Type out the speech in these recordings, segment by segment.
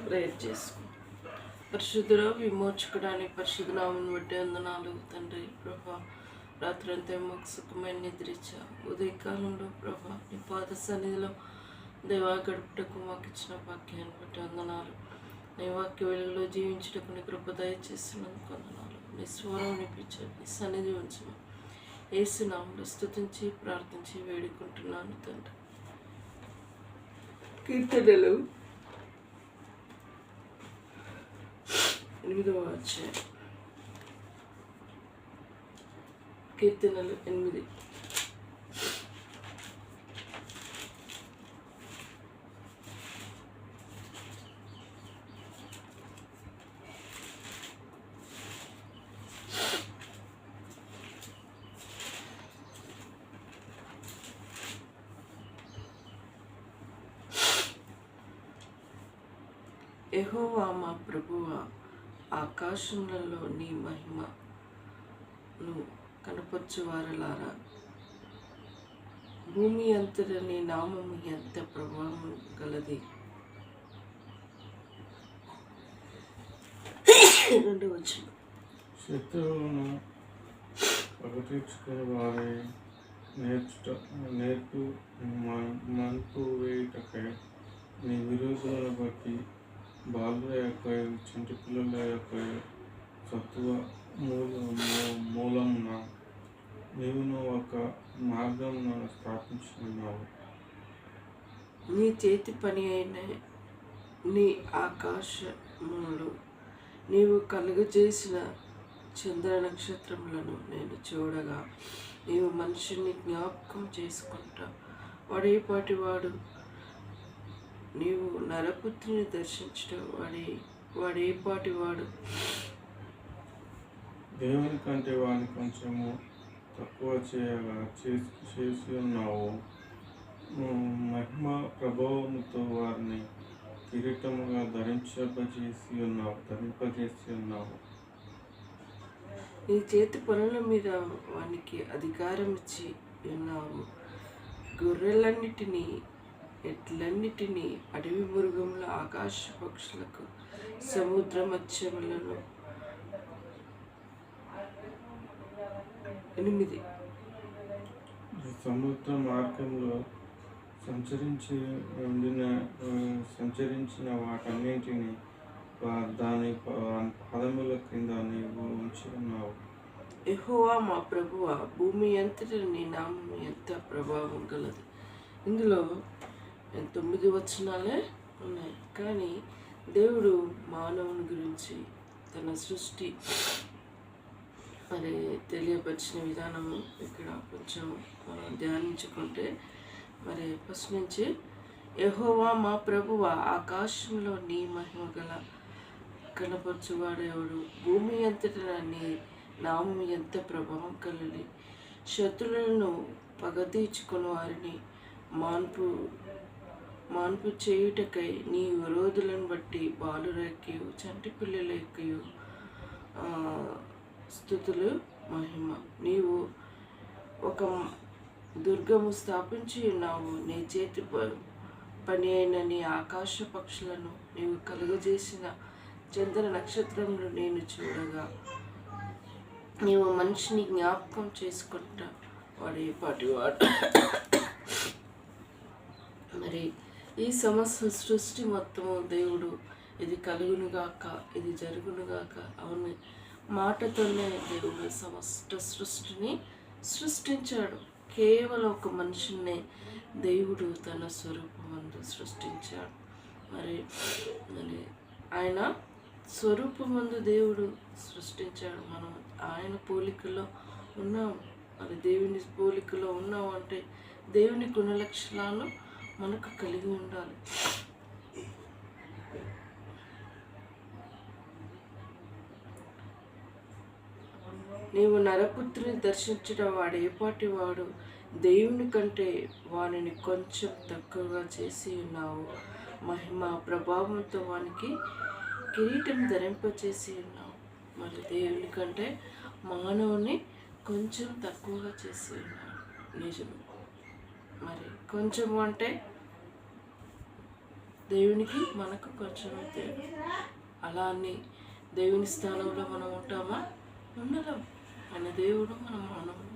Prayer చేసుకుంటాం. పరిశుద్ధుడు విమోచకుడానికి పరిశుద్ధ నామమును బట్టి వందనాలు తండ్రి. ప్రభా రాత్రి అంతా మాకు సుఖమైన నిద్రించా. ఉదయకాలంలో ప్రభా నీ పాద సన్నిధిలో దేవా గడుపుటకు మాకు ఇచ్చిన వాక్యాన్ని బట్టి వందనాలు. నీ వాక్య వెలుగులో జీవించుటకు నీ కృప దయచేస్తున్నందుకు వందనాలు. నీ స్వరం వినిపించాడు, నీ సన్నిధి ఉంచు. యేసు నామములో స్తుతించి ప్రార్థించి వేడుకుంటున్నాను తండ్రి. కీర్తనలు 8వ అధ్యాయం. కీర్తనలు 8. యెహోవా మా ప్రభువా, ఆకాశములలో నీ మహిమను కనపరచువారలారా, భూమి అంతటా నీ నామము ఎంత ప్రభావం గలది. 2వ వచనం. శత్రువులను పగతీర్చుకుని వారి నేర్పు మంపు వేయుటకై నీ విరోధులను బట్టి బాలుల యొక్క చింటి పిల్లల యొక్క సత్వ మూలమున నీవును ఒక మార్గమును స్థాపించుకున్నావు. నీ చేతి పని అయిన నీ ఆకాశములు నీవు కలుగజేసిన చంద్ర నక్షత్రములను నేను చూడగా, నీవు మనిషిని జ్ఞాపకం చేసుకుంటా. వాడేపాటి వాడు? నీవు నరపుత్రిని దర్శించడం వాడేపాటి వాడు? దేవుని కంటే వాడిని కొంచెము తక్కువ చేసి ఉన్నావు. మహిమ ప్రభావముతో వారిని కిరీటముగా ధరింపజేసి ఉన్నావు. నీ చేతి పనుల మీద వానికి అధికారం ఇచ్చి ఉన్నావు. గొర్రెలన్నిటినీ, ఎట్లన్నిటినీ, అడవి మృగముల, ఆకాశ పక్షులకు, సముద్ర మత్స్యములను. 8. సముద్ర మార్గంలో సంచరించిన వాటన్నింటినీ దాని పాదముల క్రింద నీవు ఉంచి ఉన్నావు. యెహోవా మా ప్రభువా, భూమి అంతటా నీ నామం ఎంత ప్రభావం గలది. ఇందులో 9 వచనాలే ఉన్నాయి. కానీ దేవుడు మానవుని గురించి తన సృష్టి మరి తెలియపరిచిన విధానము ఇక్కడ కొంచెం మనం ధ్యానించుకుంటే, మరి ఫస్ట్ నుంచి యెహోవా మా ప్రభువా, ఆకాశంలో నీ మహిమ గల కనపరచువాడేవాడు, భూమి అంతటా నీ నామం ఎంత ప్రభావం కలది. శత్రులను పగతీర్చుకుని వారిని మాన్పు చేయుటకై నీ విరోధులను బట్టి బాలురెక్కయు చంటి పిల్లలెక్కయు స్తుతులు మహిమ. నీవు ఒక దుర్గము స్థాపించి ఉన్నావు. నీ చేతి పని అయిన నీ ఆకాశ పక్షులను నీవు కలుగజేసిన చంద్ర నక్షత్రములు నేను చూడగా, నీవు మనిషిని జ్ఞాపకం చేసుకుంటా. వాడేపాటి వాడు? మరి ఈ సమస్త సృష్టి మొత్తము దేవుడు ఇది కలుగునుగాక, ఇది జరుగునుగాక అవును మాటతోనే దేవుడు సమస్త సృష్టిని సృష్టించాడు. కేవలం ఒక మనిషిని దేవుడు తన స్వరూపమందు సృష్టించాడు. మరి ఆయన స్వరూపమందు దేవుడు సృష్టించాడు. మనం ఆయన పోలికలో ఉన్నాం. మరి దేవుని పోలికలో ఉన్నాం అంటే దేవుని గుణలక్షణాలు మనకు కలిగి ఉండాలి. నీవు నరపుత్రిని దర్శించడం వాడేపాటి వాడు? దేవుని కంటే వానిని కొంచెం తక్కువగా చేసి ఉన్నావు. మహిమ ప్రభావంతో వానికి కిరీటం ధరింపచేసి ఉన్నావు. మరి దేవుని కంటే మానవుని కొంచెం తక్కువగా చేసి ఉన్నాడు. నిజం. మరి కొంచెం అంటే దేవునికి మనకు కొంచెమే తేడా. అలా అని దేవుని స్థానంలో మనం ఉంటామా? ఉండలేం. ఆయన దేవుడు, మనం మానవుడు.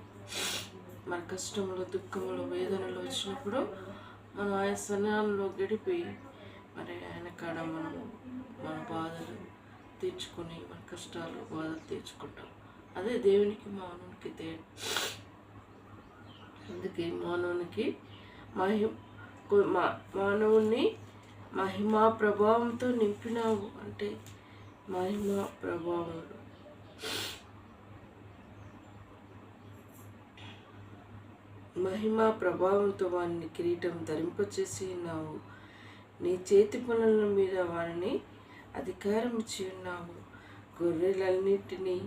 మన కష్టములు, దుఃఖములు, వేదనలు వచ్చినప్పుడు మనం ఆయన సన్నిధానంలో గడిపి మరి ఆయన కాడ మనం మన బాధలు తీర్చుకొని, మన కష్టాలు, బాధలు తీర్చుకుంటాం. అదే దేవునికి మానవునికి తేడా. అందుకే మానవునికి మానవుని మహిమా ప్రభావంతో నింపినావు అంటే మహిమా ప్రభావంలో మహిమా ప్రభావంతో వారిని కిరీటం ధరింపచేసి ఉన్నావు. నీ చేతి పనుల మీద వారిని అధికారం ఇచ్చి ఉన్నావు. గొర్రెలన్నిటినీ,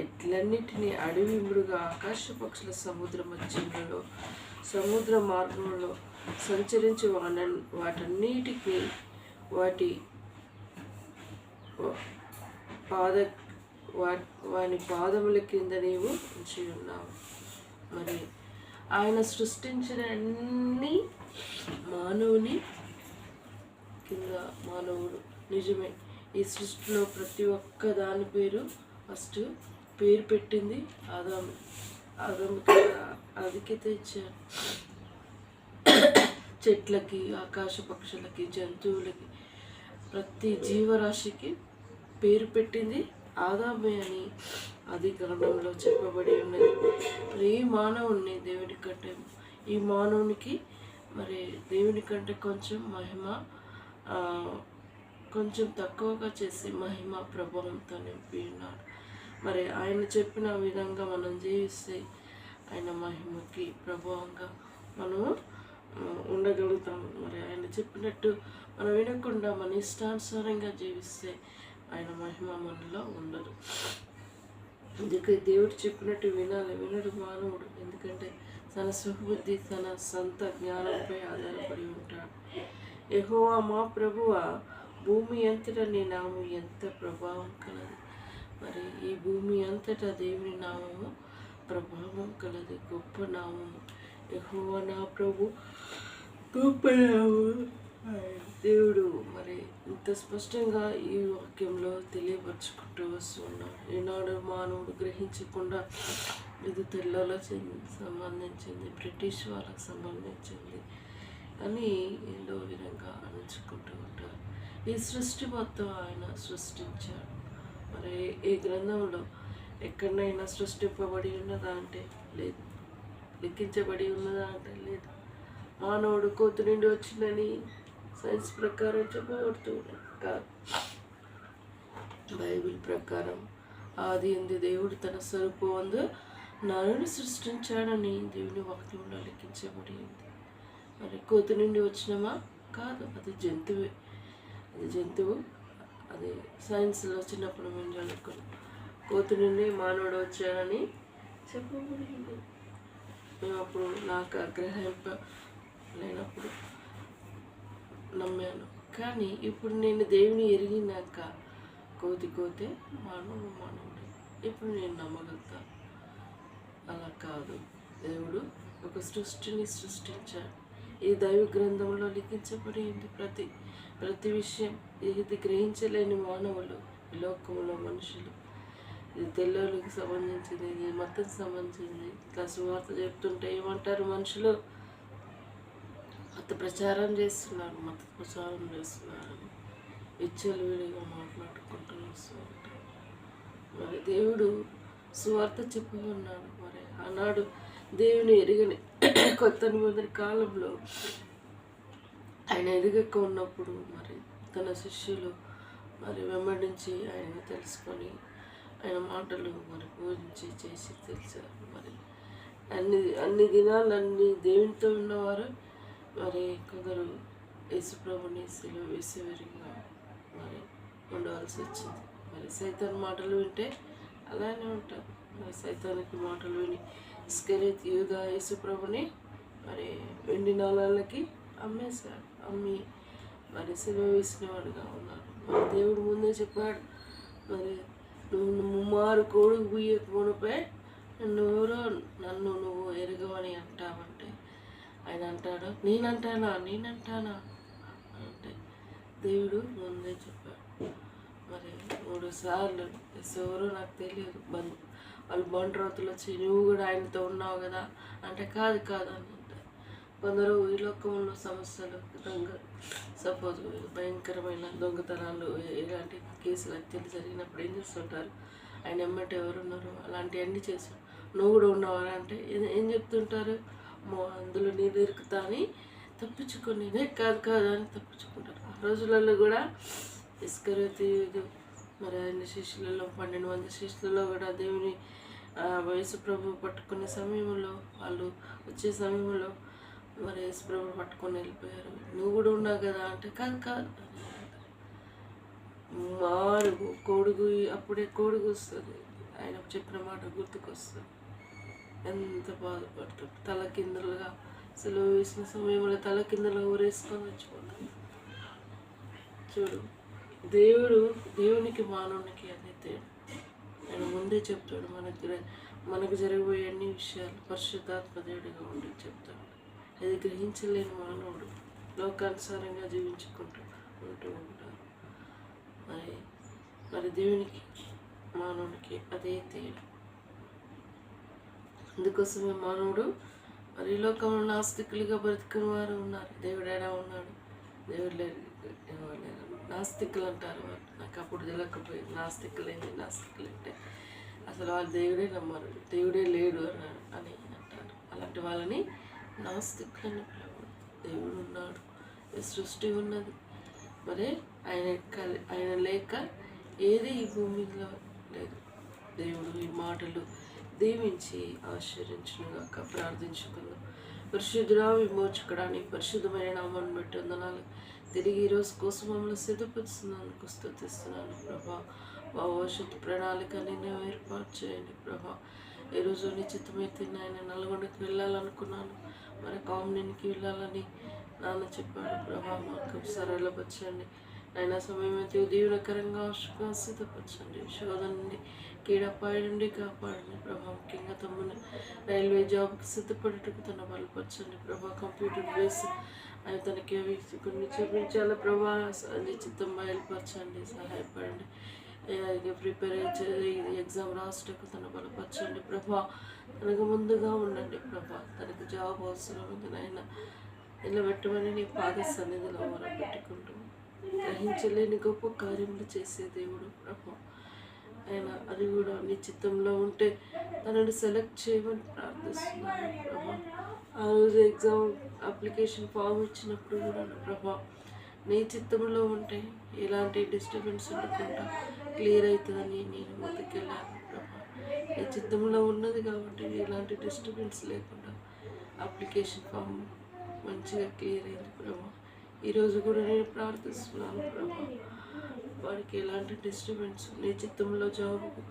ఎడ్లన్నిటినీ, అడవి మృగ, ఆకాశ పక్షుల సముద్ర మధ్యంలో, సముద్ర మార్గంలో సంచరించి వాటన్నిటికీ వాటి వాని పాదముల కింద నీవు ఉంచి ఉన్నావు. మరి ఆయన సృష్టించిన అన్ని మానవుని కింద మానవుడు. నిజమే, ఈ సృష్టిలో ప్రతి ఒక్క దాని పేరు ఫస్ట్ పేరు పెట్టింది ఆదాముకి. అదికి తెచ్చారు. చెట్లకి, ఆకాశ పక్షులకి, జంతువులకి, ప్రతి జీవరాశికి పేరు పెట్టింది ఆదామే అని ఆది కాండంలో చెప్పబడి ఉన్నది. మరి ఈ మానవుడిని దేవుని కంటే, ఈ మానవునికి మరి దేవుని కంటే కొంచెం మహిమ కొంచెం తక్కువగా చేసి మహిమ ప్రభావంతో నింపి ఉన్నాడు. మరి ఆయన చెప్పిన విధంగా మనం జీవిస్తే ఆయన మహిమకి ప్రభావంగా మనము ఉండగలుగుతాము. మరి ఆయన చెప్పినట్టు మనం వినకుండా మన ఇష్టానుసారంగా జీవిస్తే ఆయన మహిమ మనలో ఉండదు. అందుకే దేవుడు చెప్పినట్టు వినాలి. వినడు మానవుడు. ఎందుకంటే తన సుబుద్ధి, తన సొంత జ్ఞానంపై ఆధారపడి ఉంటాడు. యెహోవా మా ప్రభువా, భూమి అంతటా నీ నామం ఎంత ప్రభావం కలది. మరి ఈ భూమి అంతటా దేవుని నామము ప్రభావం కలది, గొప్ప నామము. యెహోవా నా ప్రభు గొప్ప నామము. దేవుడు మరి ఇంత స్పష్టంగా ఈ వాక్యంలో తెలియపరుచుకుంటూ వస్తున్నాడు. ఈనాడు మానవుడు గ్రహించకుండా ఇది తెల్లలో సంబంధించింది, బ్రిటిష్ వాళ్ళకి సంబంధించింది అని ఏదో విధంగా అణుచుకుంటూ ఉంటారు. ఈ సృష్టి మొత్తం ఆయన సృష్టించాడు. మరి ఈ గ్రంథంలో ఎక్కడైనా సృష్టింపబడి ఉన్నదా అంటే లేదు, లిఖించబడి ఉన్నదా అంటే లేదు. మానవుడు కోతి నుండి వచ్చిందని సైన్స్ ప్రకారం చెప్పబడుతుంది కాదు. బైబిల్ ప్రకారం ఆది ఎందు దేవుడు తన స్వరూపమందు నరుని సృష్టించాడని దేవుని వాక్యంలో లిఖించబడి ఉంది. మరి కోతి నుండి వచ్చినమా? కాదు, అది జంతువే. అది జంతువు. అది సైన్స్లో చిన్నప్పుడు మేము చదువుకున్నాం. కోతి నుండి మానవుడు వచ్చాడని చెప్పబడింది. మేము అప్పుడు నాకు గ్రహింప లేనప్పుడు నమ్మాను. కానీ ఇప్పుడు నేను దేవుని ఎరిగినాక కోతే మానవుడు ఇప్పుడు నేను నమ్మగలుగుతాను. అలా కాదు, దేవుడు ఒక సృష్టిని సృష్టించాడు. ఈ దైవ గ్రంథంలో లిఖించబడి ఉంది ప్రతి విషయం. ఇది గ్రహించలేని మానవులు ఈ లోకంలో మనుషులు. ఇది తెల్లలకు సంబంధించింది, ఇది మతం సంబంధించింది. ఇట్లా సువార్త చెప్తుంటే ఏమంటారు మనుషులు? మత ప్రచారం చేస్తున్నారు విచ్చలవిడిగా మాట్లాడుకుంటూ వస్తూ ఉంటారు. మరి దేవుడు సువార్త చెప్పి ఉన్నాడు. మరి ఆనాడు దేవుని ఎరగని కొత్త నిబంధన కాలంలో ఆయన ఎరగక ఉన్నప్పుడు మరి తన శిష్యులు మరి వెంబడించి ఆయన తెలుసుకొని ఆయన మాటలు మరి పూజించి చేసి తెలిసారు. మరి అన్ని దినాలన్నీ దేవునితో ఉన్నవారు మరి కొందరు యేసుప్రభుని సిలువ వేసేవారిగా మరి ఉండవలసి వచ్చింది. మరి సైతాన్ మాటలు వింటే అలానే ఉంటారు. మరి సైతానికి మాటలు విని ఇస్కరియోతు యూదా యేసుప్రభుని మరి వెండి నాణాలకి అమ్మేశాడు. అమ్మి మరి సిలువ వేసిన వాడుగా ఉన్నాడు. మరి దేవుడు ముందే చెప్పాడు, మరి నువ్వు మారు కోడుకు బుయ్యకు మునిపై నన్ను నువ్వు ఎరగవని అంటావంటే ఆయన అంటాడు, నేనంటానా అంటే దేవుడు ముందే చెప్పాడు. మరి 3 సార్లు ఎవరో నాకు తెలియదు వాళ్ళు బండ్రోతులు వచ్చి నువ్వు కూడా ఆయనతో ఉన్నావు కదా అంటే కాదు కాదు అని అంటారు. కొందరు ఈ లోకంలో సమస్యలు సపోజ్ భయంకరమైన దొంగతనాలు ఇలాంటి కేసులు హత్యలు జరిగినప్పుడు ఏం చేస్తుంటారు, ఆయన ఎమ్మటి ఎవరున్నారు అలాంటివన్నీ చేశారు. నువ్వు కూడా ఉన్నావు అంటే ఏం చెప్తుంటారు, అందులో నీళ్ళు ఇరుకుతా అని తప్పించుకొని కాదు కాదు అని తప్పించుకుంటారు. ఆ రోజులలో కూడా ఇస్కరియోతు మరి ఆయన శిష్యులలో 12 మంది శిష్యులలో కూడా దేవుని యేసు ప్రభు పట్టుకునే సమయంలో వాళ్ళు వచ్చే సమయంలో మరి యేసు ప్రభు పట్టుకొని వెళ్ళిపోయారు. నువ్వు కూడా ఉన్నావు కదా అంటే కాదు కాదు మారు కోడుగు అప్పుడే కోడుగు వస్తుంది, ఆయన చెప్పిన మాట గుర్తుకొస్తుంది. ఎంత బాధపడుతుంది, తల కిందలుగా సెలవు వేసిన సమయంలో తల కిందలుగా ఊరేసుకొని వచ్చిపోతుంది. చూడు, దేవునికి మానవునికి అదే తేడా. ఆయన ముందే చెప్తాడు, మనకు జరగబోయే అన్ని విషయాలు పరిశుద్ధాత్మ దేవుడిగా ఉండి చెప్తాడు. అది గ్రహించలేని మానవుడు లోకానుసారంగా జీవించుకుంటూ ఉంటారు. మరి దేవునికి మానవునికి అదే తేడా. అందుకోసమే మానవుడు మరి ఈ లోకంలో నాస్తికులుగా బ్రతికిన వారు ఉన్నారు. దేవుడు ఎలా ఉన్నాడు, దేవుడు లేరు, నాస్తికులు అంటారు వాళ్ళు. నాకు అప్పుడు తెలియకపోయింది నాస్తికులు అంటే అసలు వాళ్ళు దేవుడే నమ్మరు, దేవుడే లేడు అని అంటారు. అలాంటి వాళ్ళని నాస్తికులని పిలవడు. దేవుడు ఉన్నాడు, సృష్టి ఉన్నది, మరి ఆయన లేక ఏది ఈ భూమిలో లేదు. దేవుడు ఈ మాటలు దీవించి ఆశ్చర్యించునుగాక. ప్రార్థించుకుందాం. పరిశుద్ధుడా, విమోచకుడానికి పరిశుద్ధమైన నామాన్ని బట్టి వందనాలు. తిరిగి ఈరోజు కోసం మమ్మల్ని సిద్ధపరుస్తున్నందుకు స్తుతిస్తున్నాను ప్రభా. మా భవిష్యత్తు ప్రణాళికని నేను ఏర్పాటు చేయండి ప్రభా. ఈరోజు నిశ్చితమైతే నాయన నల్గొండకి వెళ్ళాలనుకున్నాను, మరి కామినేనికి వెళ్ళాలని నాన్న చెప్పాడు ప్రభా. మాకు సరళపరచండి నాయన. సమయం అయితే దీవెనకరంగా సిద్ధపరచండి. శోధన నుండి కీడపాయ నుండి కాపాడండి ప్రభా. ముఖ్యంగా తమ్ముని రైల్వే జాబ్కి సిద్ధపడేటకు తన బలపరచండి ప్రభా. కంప్యూటర్ బేస్ ఆయన తనకి కొన్ని చూపించాల ప్రభా. నిశ్చితం బయలుపరచండి, సహాయపడండి. ప్రిపేర్ అయ్యి ఎగ్జామ్ రాసేటకు తన బలపరచండి ప్రభా. తనకు ముందుగా ఉండండి ప్రభా. తనకు జాబ్ అవసరం ఉంది నాయన, నిలబెట్టమని నీ పాద సన్నిధిలో మొరపెట్టుకుంటూ గ్రహించలేని గొప్ప కార్యములు చేసే దేవుడు ప్రభా. ఆయన అది కూడా నీ చిత్తంలో ఉంటే తనని సెలెక్ట్ చేయమని ప్రార్థిస్తున్నాను ప్రభా. ఆ రోజు ఎగ్జామ్ అప్లికేషన్ ఫామ్ ఇచ్చినప్పుడు కూడా ప్రభా నీ చిత్తంలో ఉంటే ఎలాంటి డిస్టర్బెన్స్ ఉండకుండా క్లియర్ అవుతుందని నేను ముందుకెళ్ళాను ప్రభా. నీ చిత్తంలో ఉన్నది కాబట్టి ఎలాంటి డిస్టర్బెన్స్ లేకుండా అప్లికేషన్ ఫామ్ మంచిగా క్లియర్ అయింది ప్రభా. ఈరోజు కూడా నేను ప్రార్థిస్తున్నాను ప్రభా. వాడికి ఎలాంటి డిస్టర్బెన్స్ నీ చిత్తంలో జాబ్కు,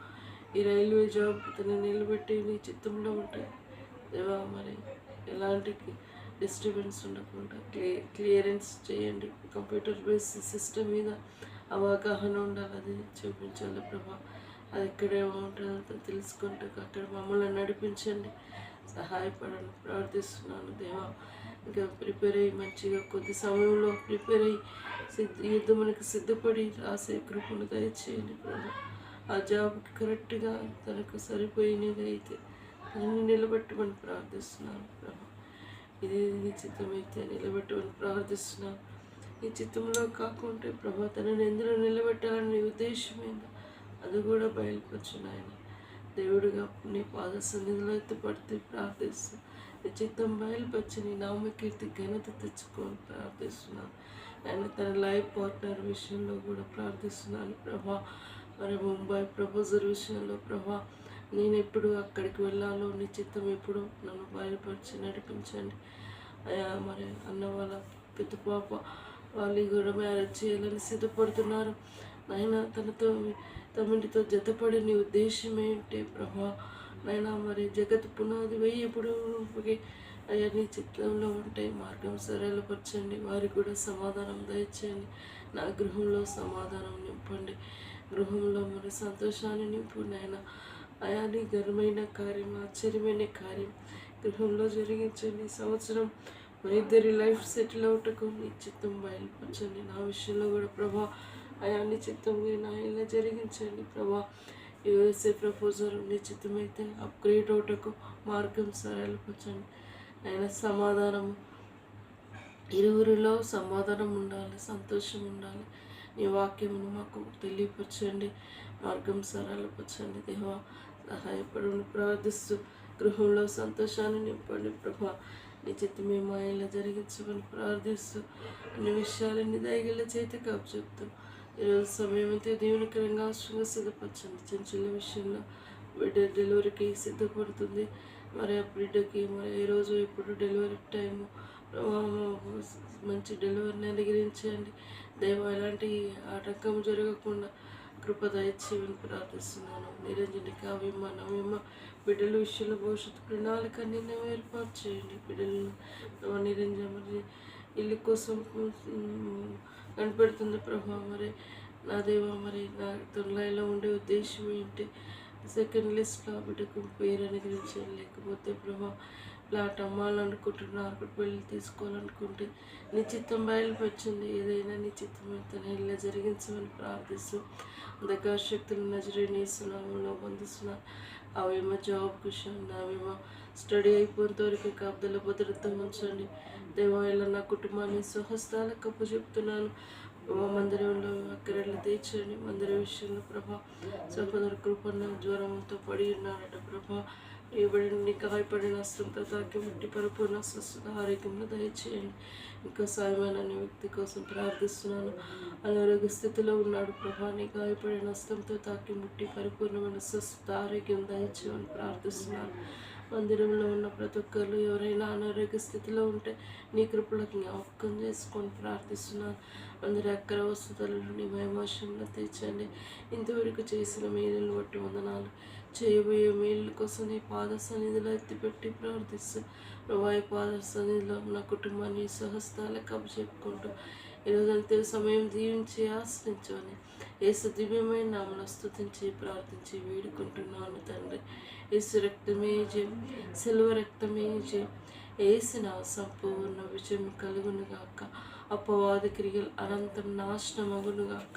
ఈ రైల్వే జాబ్కి తను నిలబెట్టి నీ చిత్తంలో ఉంటాయి దేవా. మరి ఎలాంటి డిస్టర్బెన్స్ ఉండకుండా క్లియరెన్స్ చేయండి. కంప్యూటర్ బేస్ సిస్టమ్ మీద అవగాహన ఉండాలి, అది చూపించాలి ప్రభా. అది ఎక్కడే ఉంటుందో తెలుసుకుంటూ అక్కడ మమ్మల్ని నడిపించండి, సహాయపడండి ప్రార్థిస్తున్నాను దేవా. ఇంకా ప్రిపేర్ అయ్యి మంచిగా కొద్ది సమయంలో ప్రిపేర్ అయ్యి యుద్ధమునికి సిద్ధపడి రాసే కృపను దయచేయండి ప్రభా. ఆ జాబ్కి కరెక్ట్గా తనకు సరిపోయినది అయితే తనని నిలబెట్టమని ప్రార్థిస్తున్నాను ప్రభా. ఇది నీ చిత్తమైతే నిలబెట్టమని ప్రార్థిస్తున్నాను. ఈ చిత్తంలో కాకుంటే ప్రభా తనని ఎందులో నిలబెట్టాలని నీ ఉద్దేశమైందో అది కూడా బయలుపరచు నాయన. దేవుడిగా నీ పాద సన్నిధిలో ఎత్తుపడితే ప్రార్థిస్తూ నీ చిత్తం బయలుపరిచి నీ నామకీర్తి ఘనత తెచ్చుకొని ప్రార్థిస్తున్నాను. ఆయన తన లైఫ్ పార్ట్నర్ విషయంలో కూడా ప్రార్థిస్తున్నాను ప్రభా. మరి ముంబై ప్రపోజల్ విషయంలో ప్రభా నేను ఎప్పుడు అక్కడికి వెళ్ళాలో నీ చిత్తం ఎప్పుడు నన్ను బయలుపరిచి నడిపించండి అయ్యా. మరి అన్న వాళ్ళ పెద్ద పాప వాళ్ళు కూడా మ్యారేజ్ చేయాలని సిద్ధపడుతున్నారు నాయన. తమ్ముడితో జతపడి నీ ఉద్దేశం ఏంటి ప్రభా నాయన. మరి జగత్ పునాది ఎప్పుడు అయ్యా నీ చిత్తంలో ఉంటే మార్గం సరళపరచండి. వారికి కూడా సమాధానం దయచేయండి. నా గృహంలో సమాధానం నింపండి, గృహంలో మరి సంతోషాన్ని నింపు నాయన. అయా నీ ఘనమైన కార్యం, ఆశ్చర్యమైన కార్యం గృహంలో జరిగించండి. సంవత్సరం మరి ఇద్దరి లైఫ్ సెటిల్ అవుటకు నీ చిత్తం బయలుపరచండి. నా విషయంలో కూడా ప్రభా అయా నీ చిత్తం నా ఇలా జరిగించండి ప్రభా. యూఎస్ఏ ప్రపోజల్ నీ చిత్తమైతే అప్గ్రేడ్ అవుటకు మార్గం సరళపరచండి. ఆయన సమాధానం ఇరువురిలో సమాధానం ఉండాలి, సంతోషం ఉండాలి. నీ వాక్యమును మాకు తెలియపరచండి, మార్గం సరళపరచండి. దేవా సహాయపడును ప్రార్థిస్తూ గృహంలో సంతోషాన్ని నింపండి ప్రభా. నీ చిత్తమే మా ఇలా జరిగించమని ప్రార్థిస్తూ అన్ని విషయాలన్నీ దయగల చేతికి అప్పచెప్తూ ఈరోజు సమయం అయితే దీవెనకరంగా అవసరంగా సిద్ధపరచండి. చిన్న చిన్న విషయంలో బిడ్డ డెలివరీకి సిద్ధపడుతుంది. మరి ఆ బిడ్డకి మరి ఏ రోజు ఎప్పుడు డెలివరీ టైము మంచి డెలివరీని అనుగ్రహించండి. దైవం ఎలాంటి ఆటంకం జరగకుండా కృప దయచేయమని ప్రార్థిస్తున్నాను. నిరంజని కావ్యమ్మ నవ్యమ్మ బిడ్డల విషయంలో భవిష్యత్తు ప్రణాళిక అన్ని ఏర్పాటు చేయండి. బిడ్డలను నిరంజన ఇల్లు కోసం కనిపెడుతుంది ప్రభా. మరి నా దేవ మరి నా తొలిలో ఉండే ఉద్దేశం ఏంటి? సెకండ్ లిస్ట్లో బిడ్డకు పేరు అనుగ్రహించండి. లేకపోతే ప్రభా ప్లాట్ అమ్మాలనుకుంటున్నారు, పెళ్ళి తీసుకోవాలనుకుంటే నీ చిత్తం బయలుపరచండి. ఏదైనా నీ చిత్తం అయితే ఇలా జరిగించమని ప్రార్థిస్తూ అంధకార శక్తులు నజరేని ఇస్తున్నాములో బంధిస్తున్నా. అవేమో జాబ్ కుషన్ అవేమో స్టడీ అయిపోయినంత వరకు కాపుదల భద్రత ఉంచండి. దేవాలయంలో నా కుటుంబాన్ని స్వహస్తాలకు అప్పచెప్తున్నాను. మందిరంలో అక్కరలు తీర్చండి. మందిర విషయంలో ప్రభా సహోదర కృపణ జ్వరంతో పడి ఉన్నాడట ప్రభా. ఇవ్వబడిన గాయపడిన హస్తంతో తాకి ముట్టి పరిపూర్ణ స్వస్థత ఆరోగ్యంలో దయచేయండి. ఇంకా సాయమైన అనే వ్యక్తి కోసం ప్రార్థిస్తున్నాను. అనారోగ్య స్థితిలో ఉన్నాడు ప్రభా. నీ గాయపడిన హస్తంతో తాకి ముట్టి పరిపూర్ణమైన స్వస్థత ఆరోగ్యం దయచేయమని ప్రార్థిస్తున్నాను. మందిరంలో ఉన్న ప్రతి ఒక్కరు ఎవరైనా అనారోగ్య స్థితిలో ఉంటే నీ కృపలకు జ్ఞాపకం చేసుకొని ప్రార్థిస్తున్నాను. అందరి అక్కర వసతులను నీ మహిమాశంలో తీర్చండి. ఇంతవరకు చేసిన మేలును బట్టి వందనాలు. చేయబోయే మేలు కోసం నీ పాద సన్నిధిలో ఎత్తిపెట్టి ప్రార్థిస్తూ ప్రభావి పాద సన్నిధిలో నా కుటుంబాన్ని స్వహస్తాలకు అప్పచెప్పుకుంటూ ఈరోజు అంతే సమయం దీవించి ఆశ్రయించమని యేసు దివ్యమైన నామమున స్తుతించి ప్రార్థించి వేడుకుంటున్నాను తండ్రి. యేసు రక్తమే జయం, సిలువ రక్తమే జయం. యేసిన సంపూర్ణ విజయం కలుగునుగాక. అపవాది క్రియలు అనంతం నాశనం అగునుగాక.